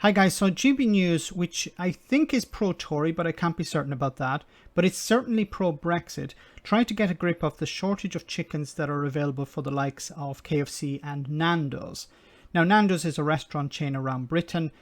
Hi guys, so GB News, which I think is pro-Tory, but I can't be certain about that, but it's certainly pro-Brexit, tried to get a grip of the shortage of chickens that are available for the likes of KFC and Nandos. Now, Nandos is a restaurant chain around Britain.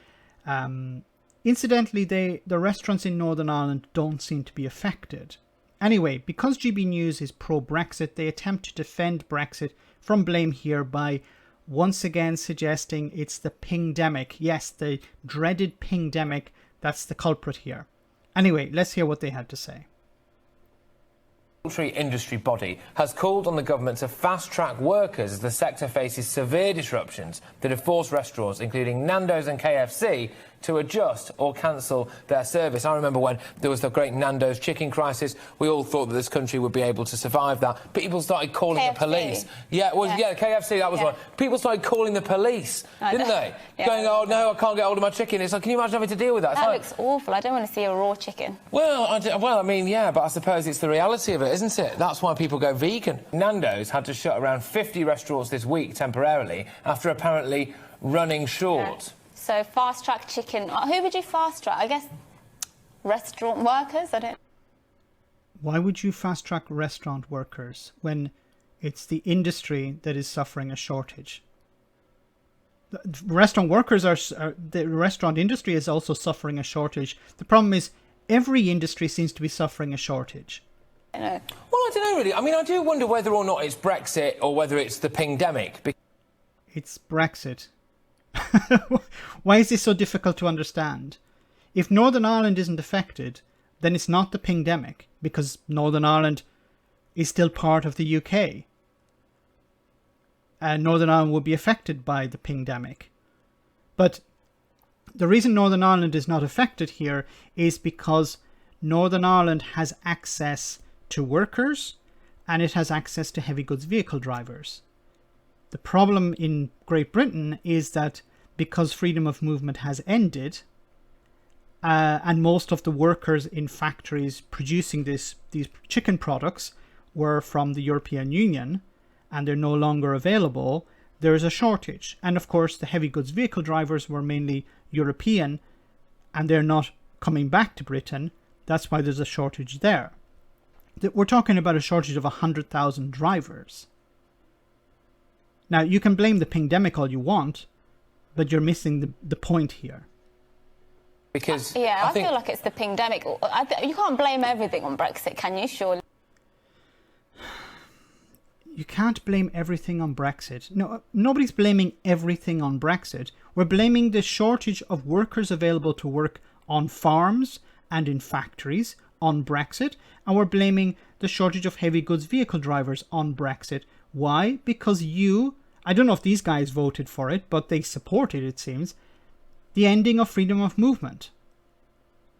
Incidentally, the restaurants in Northern Ireland don't seem to be affected. Anyway, because GB News is pro-Brexit, they attempt to defend Brexit from blame here by once again suggesting it's the Pingdemic. Yes, the dreaded Pingdemic, that's the culprit here. Anyway, let's hear what they had to say. The industry body has called on the government to fast-track workers as the sector faces severe disruptions that have forced restaurants, including Nandos and KFC, to adjust or cancel their service. I remember when there was the great Nando's chicken crisis, we all thought that this country would be able to survive that. People started calling KFC. the police. Yeah, KFC, that was one. People started calling the police, didn't they? Yeah. Going, oh, no, I can't get hold of my chicken. It's like, can you imagine having to deal with that? That looks awful. I don't want to see a raw chicken. Well, I mean, yeah, but I suppose it's the reality of it, isn't it? That's why people go vegan. Nando's had to shut around 50 restaurants this week temporarily after apparently running short. Yeah. So fast-track chicken. Who would you fast-track? I guess restaurant workers? I don't... Why would you fast-track restaurant workers when it's the industry that is suffering a shortage? The restaurant workers the restaurant industry is also suffering a shortage. The problem is every industry seems to be suffering a shortage. I don't know. Well, I don't know, really. I mean, I do wonder whether or not it's Brexit or whether it's the Pingdemic. It's Brexit. Why is this so difficult to understand? If Northern Ireland isn't affected, then it's not the Pingdemic, because Northern Ireland is still part of the UK. And Northern Ireland will be affected by the Pingdemic. But the reason Northern Ireland is not affected here is because Northern Ireland has access to workers and it has access to heavy goods vehicle drivers. The problem in Great Britain is that because freedom of movement has ended, and most of the workers in factories producing these chicken products were from the European Union, and they're no longer available, there's a shortage. And of course, the heavy goods vehicle drivers were mainly European, and they're not coming back to Britain. That's why there's a shortage there. We're talking about a shortage of 100,000 drivers. Now, you can blame the Pingdemic all you want, but you're missing the point here. Because I feel like it's the Pingdemic. You can't blame everything on Brexit, can you? Surely. You can't blame everything on Brexit. No, nobody's blaming everything on Brexit. We're blaming the shortage of workers available to work on farms and in factories on Brexit, and we're blaming the shortage of heavy goods vehicle drivers on Brexit. Why? Because I don't know if these guys voted for it, but they supported, it seems, the ending of freedom of movement.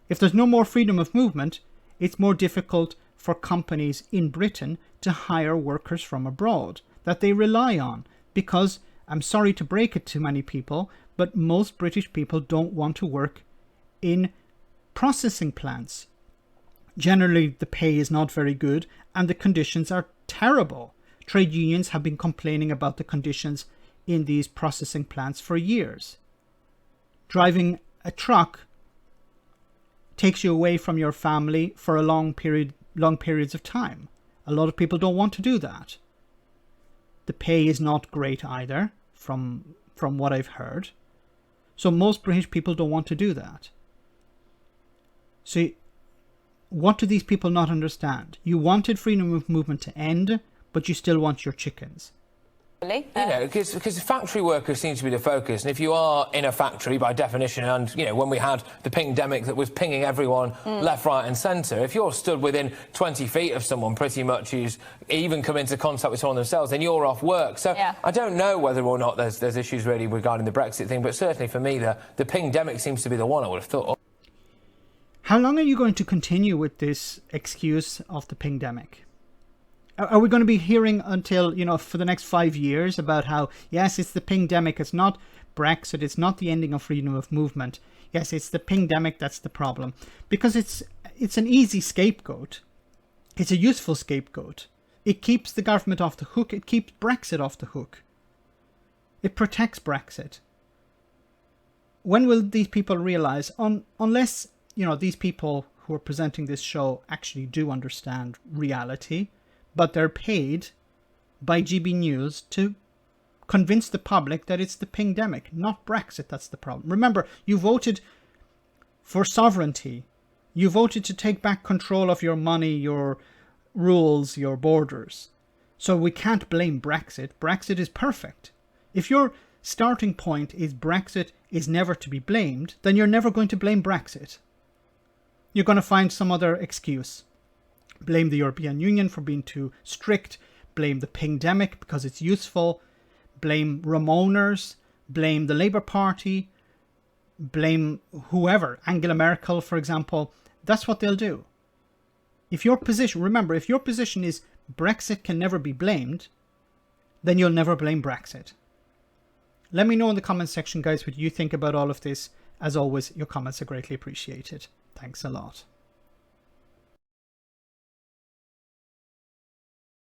If there's no more freedom of movement, it's more difficult for companies in Britain to hire workers from abroad that they rely on. Because, I'm sorry to break it to many people, but most British people don't want to work in processing plants. Generally, the pay is not very good and the conditions are terrible. Trade unions have been complaining about the conditions in these processing plants for years. Driving a truck takes you away from your family for a long periods of time. A lot of people don't want to do that. The pay is not great either, from what I've heard. So most British people don't want to do that. So what do these people not understand? You wanted freedom of movement to end, but you still want your chickens. You know, because factory workers seem to be the focus, and if you are in a factory by definition, and you know, when we had the Pingdemic that was pinging everyone left, right and centre, if you're stood within 20 feet of someone pretty much who's even come into contact with someone themselves, then you're off work. So I don't know whether or not there's issues really regarding the Brexit thing, but certainly for me the Pingdemic seems to be the one I would have thought. How long are you going to continue with this excuse of the Pingdemic? Are we going to be hearing until, for the next 5 years about how, yes, it's the Pingdemic, it's not Brexit, it's not the ending of freedom of movement. Yes, it's the Pingdemic that's the problem. Because it's an easy scapegoat. It's a useful scapegoat. It keeps the government off the hook. It keeps Brexit off the hook. It protects Brexit. when will these people realize, unless, you know, these people who are presenting this show actually do understand reality, but they're paid by GB News to convince the public that it's the Pingdemic, not Brexit, that's the problem. Remember, you voted for sovereignty. You voted to take back control of your money, your rules, your borders. So we can't blame Brexit. Brexit is perfect. If your starting point is Brexit is never to be blamed, then you're never going to blame Brexit. You're going to find some other excuse. Blame the European Union for being too strict. Blame the Pingdemic because it's useful. Blame Ramoners. Blame the Labour Party. Blame whoever. Angela Merkel, for example. That's what they'll do. If your position, remember, if your position is Brexit can never be blamed, then you'll never blame Brexit. Let me know in the comments section, guys, what you think about all of this. As always, your comments are greatly appreciated. Thanks a lot.